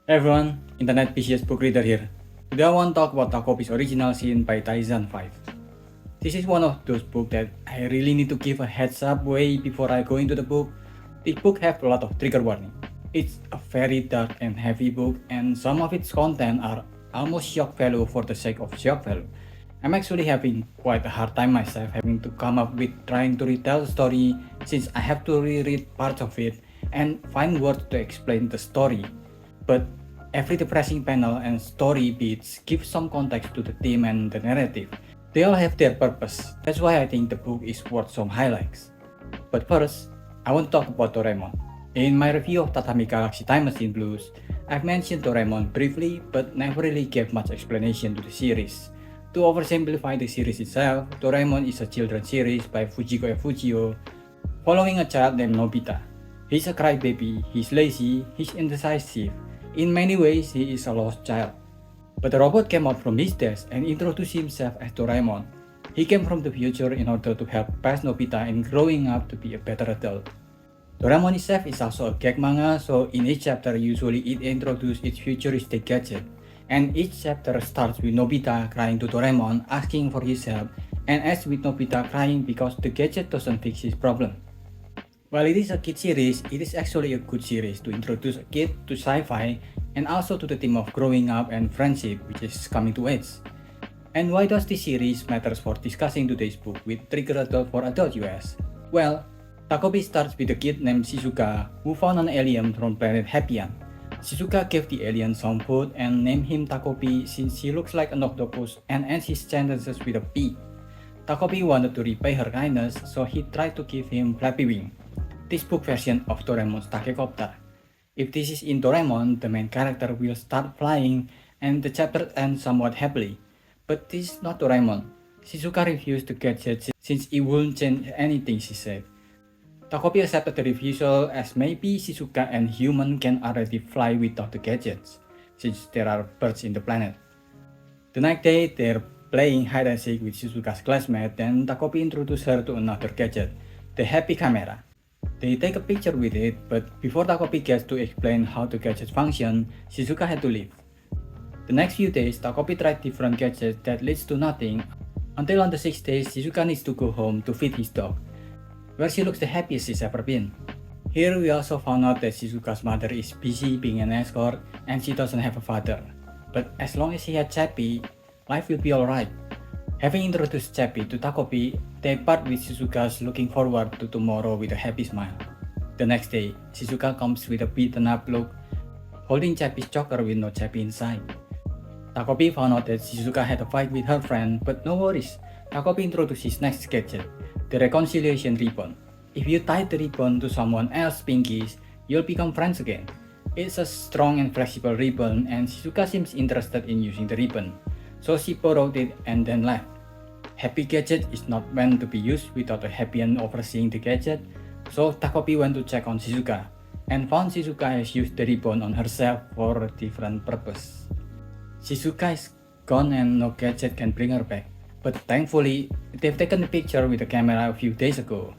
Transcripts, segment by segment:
Hey everyone, Internet PCS book reader here. Today I want to talk about Takopi's original sin by Taizan 5. This is one of those books that I really need to give a heads up way before I go into the book. This book has a lot of trigger warning. It's a very dark and heavy book, and some of its content are almost shock value for the sake of shock value. I'm actually having quite a hard time myself having to come up with trying to retell the story since I have to reread parts of it and find words to explain the story. But every depressing panel and story beats give some context to the theme and the narrative. They all have their purpose. That's why I think the book is worth some highlights. But first, I want to talk about Doraemon. In my review of Tatami Galaxy Time Machine Blues, I've mentioned Doraemon briefly but never really gave much explanation to the series. To oversimplify the series itself, Doraemon is a children's series by Fujiko F. Fujio, following a child named Nobita. He's a crybaby, he's lazy, he's indecisive. In many ways, he is a lost child. But the robot came out from his desk and introduced himself as Doraemon. He came from the future in order to help past Nobita in growing up to be a better adult. Doraemon itself is also a gag manga, so in each chapter usually it introduces its futuristic gadget. And each chapter starts with Nobita crying to Doraemon asking for his help, and ends with Nobita crying because the gadget doesn't fix his problem. While it is a kid series, it is actually a good series to introduce a kid to sci-fi and also to the theme of growing up and friendship, which is coming to age. And why does this series matters for discussing today's book with Trigger Adult for Adult US? Well, Takopi starts with a kid named Shizuka who found an alien from planet Happian. Shizuka gave the alien some food and named him Takopi since he looks like an octopus and ends his sentences with a P. Takopi wanted to repay her kindness, so he tried to give him Flappy Wing, this book version of Doraemon's Takecopter. If this is in Doraemon, the main character will start flying and the chapter ends somewhat happily. But this is not Doraemon. Shizuka refused the gadget since it wouldn't change anything, she said. Takopi accepted the refusal as maybe Shizuka and human can already fly without the gadgets, since there are birds in the planet. The next day, they're playing hide and seek with Shizuka's classmate, then Takopi introduced her to another gadget, the Happy Camera. They take a picture with it, but before Takopi gets to explain how the gadget function, Shizuka had to leave. The next few days, Takopi tried different gadgets that leads to nothing, until on the 6th day, Shizuka needs to go home to feed his dog, where she looks the happiest she's ever been. Here we also found out that Shizuka's mother is busy being an escort and she doesn't have a father. But as long as she had Chappie, life will be alright. Having introduced Chappie to Takopi, they part with Shizuka's looking forward to tomorrow with a happy smile. The next day, Shizuka comes with a beaten up look, holding Chappie's choker with no Chappie inside. Takopi found out that Shizuka had a fight with her friend, but no worries. Takopi introduced his next gadget, the reconciliation ribbon. If you tie the ribbon to someone else's pinkies, you'll become friends again. It's a strong and flexible ribbon, and Shizuka seems interested in using the ribbon, so she borrowed it and then left. Happy gadget is not meant to be used without a Happian overseeing the gadget, so Takopi went to check on Shizuka, and found Shizuka has used the ribbon on herself for a different purpose. Shizuka is gone and no gadget can bring her back, but thankfully, they've taken a picture with the camera a few days ago.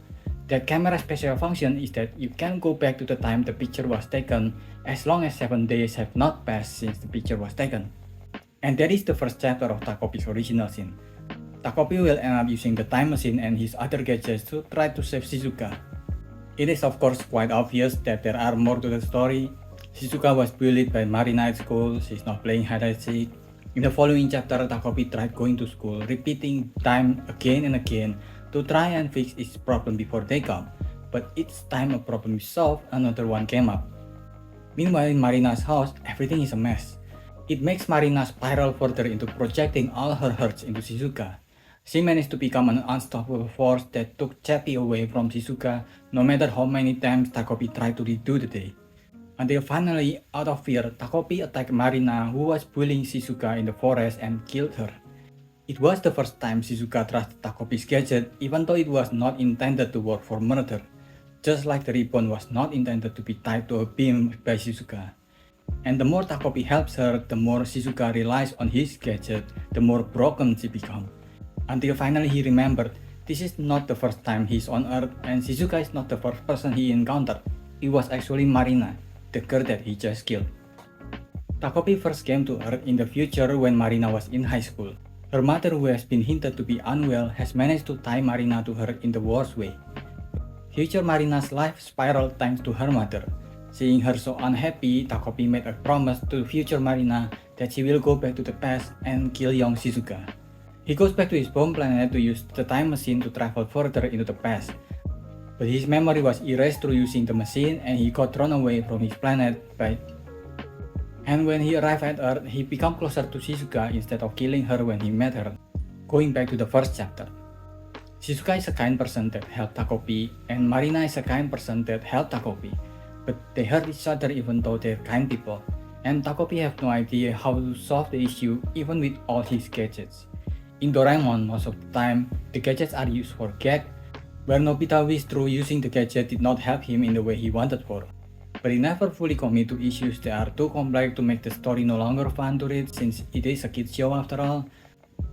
That camera's special function is that you can go back to the time the picture was taken as long as 7 days have not passed since the picture was taken. And that is the first chapter of Takopi's original sin. Takopi will end up using the time machine and his other gadgets to try to save Shizuka. It is of course quite obvious that there are more to the story. Shizuka was bullied by Marina at school, she's not playing hide and seek. In the following chapter, Takopi tried going to school, repeating time again and again to try and fix its problem before they come. But each time a problem is solved, another one came up. Meanwhile, in Marina's house, everything is a mess. It makes Marina spiral further into projecting all her hurts into Shizuka. She managed to become an unstoppable force that took Chappie away from Shizuka no matter how many times Takopi tried to redo the day. Until finally, out of fear, Takopi attacked Marina who was bullying Shizuka in the forest and killed her. It was the first time Shizuka trusted Takopi's gadget even though it was not intended to work for murder, just like the ribbon was not intended to be tied to a beam by Shizuka. And the more Takopi helps her, the more Shizuka relies on his gadget, the more broken she becomes. Until finally he remembered, this is not the first time he's on Earth and Shizuka is not the first person he encountered. It was actually Marina, the girl that he just killed. Takopi first came to Earth in the future when Marina was in high school. Her mother, who has been hinted to be unwell, has managed to tie Marina to her in the worst way. Future Marina's life spiraled thanks to her mother. Seeing her so unhappy, Takopi made a promise to future Marina that she will go back to the past and kill young Shizuka. He goes back to his home planet to use the time machine to travel further into the past. But his memory was erased through using the machine and he got thrown away from his planet and when he arrived at Earth, he became closer to Shizuka instead of killing her when he met her, going back to the first chapter. Shizuka is a kind person that helped Takopi, and Marina is a kind person that helped Takopi, but they hurt each other even though they're kind people, and Takopi have no idea how to solve the issue even with all his gadgets. In Doraemon, most of the time, the gadgets are used for gag, where Nobita wished through using the gadget did not help him in the way he wanted for. But he never fully commit to issues that are too complex to make the story no longer fun to read since it is a kids show after all.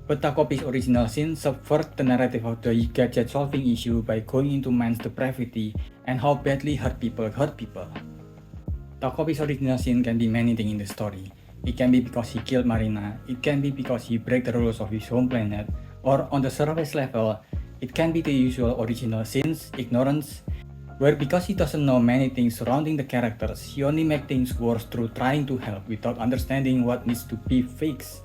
But Takopi's original sin subvert the narrative of the gadget solving issue by going into man's depravity and how badly hurt people. Takopi's original sin can be many things in the story. It can be because he killed Marina, it can be because he break the rules of his home planet, or on the surface level, it can be the usual original sins, ignorance, where because he doesn't know many things surrounding the characters, he only makes things worse through trying to help without understanding what needs to be fixed.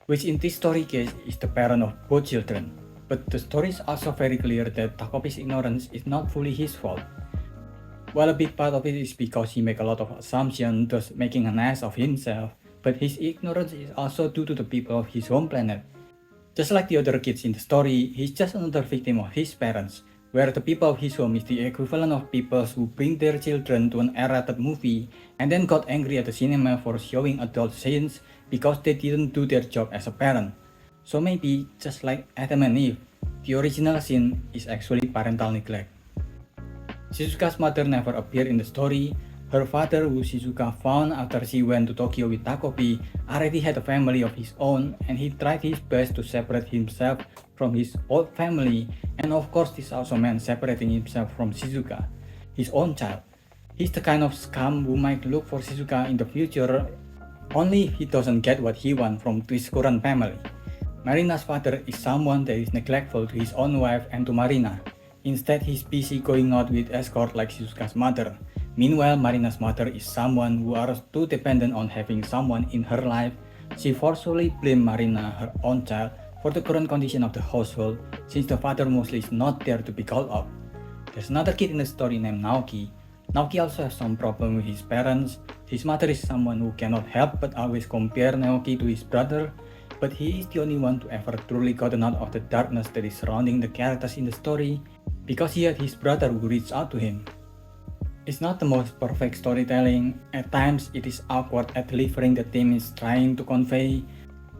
Which in this story case is the parent of both children. But the story is also very clear that Takopi's ignorance is not fully his fault. While a big part of it is because he makes a lot of assumptions, thus making an ass of himself, but his ignorance is also due to the people of his home planet. Just like the other kids in the story, he's just another victim of his parents, where the people of his home is the equivalent of people who bring their children to an R-rated movie and then got angry at the cinema for showing adult scenes because they didn't do their job as a parent. So maybe, just like Adam and Eve, the original sin is actually parental neglect. Shizuka's mother never appeared in the story. Her father, who Shizuka found after she went to Tokyo with Takopi, already had a family of his own and he tried his best to separate himself from his old family, and of course this also meant separating himself from Shizuka, his own child. He's the kind of scum who might look for Shizuka in the future only if he doesn't get what he wants from his current family. Marina's father is someone that is neglectful to his own wife and to Marina. Instead, he's busy going out with escort like Shizuka's mother. Meanwhile, Marina's mother is someone who is too dependent on having someone in her life. She forcefully blames Marina, her own child, for the current condition of the household, since the father mostly is not there to be called up. There's another kid in the story named Naoki. Naoki also has some problem with his parents. His mother is someone who cannot help but always compare Naoki to his brother, but he is the only one to ever truly gotten out of the darkness that is surrounding the characters in the story, because he had his brother who reached out to him. It's not the most perfect storytelling, at times it is awkward at delivering the theme is trying to convey,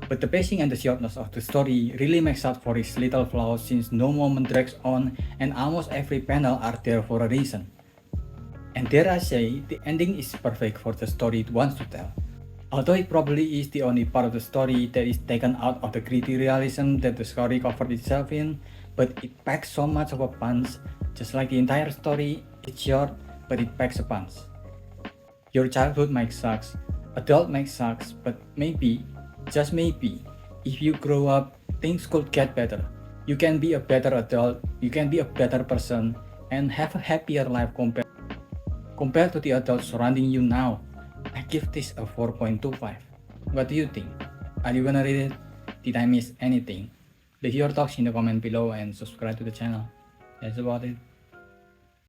but the pacing and the shortness of the story really makes up for its little flaws since no moment drags on and almost every panel are there for a reason. And dare I say, the ending is perfect for the story it wants to tell. Although it probably is the only part of the story that is taken out of the gritty realism that the story covered itself in, but it packs so much of a punch, just like the entire story. It's short, but it packs a punch. Your childhood might suck, adult might suck, but maybe, just maybe, if you grow up, things could get better. You can be a better adult, you can be a better person, and have a happier life compared to the adults surrounding you now. I give this a 4.25. What do you think? Are you gonna read it? Did I miss anything? Leave your thoughts in the comment below and subscribe to the channel. That's about it.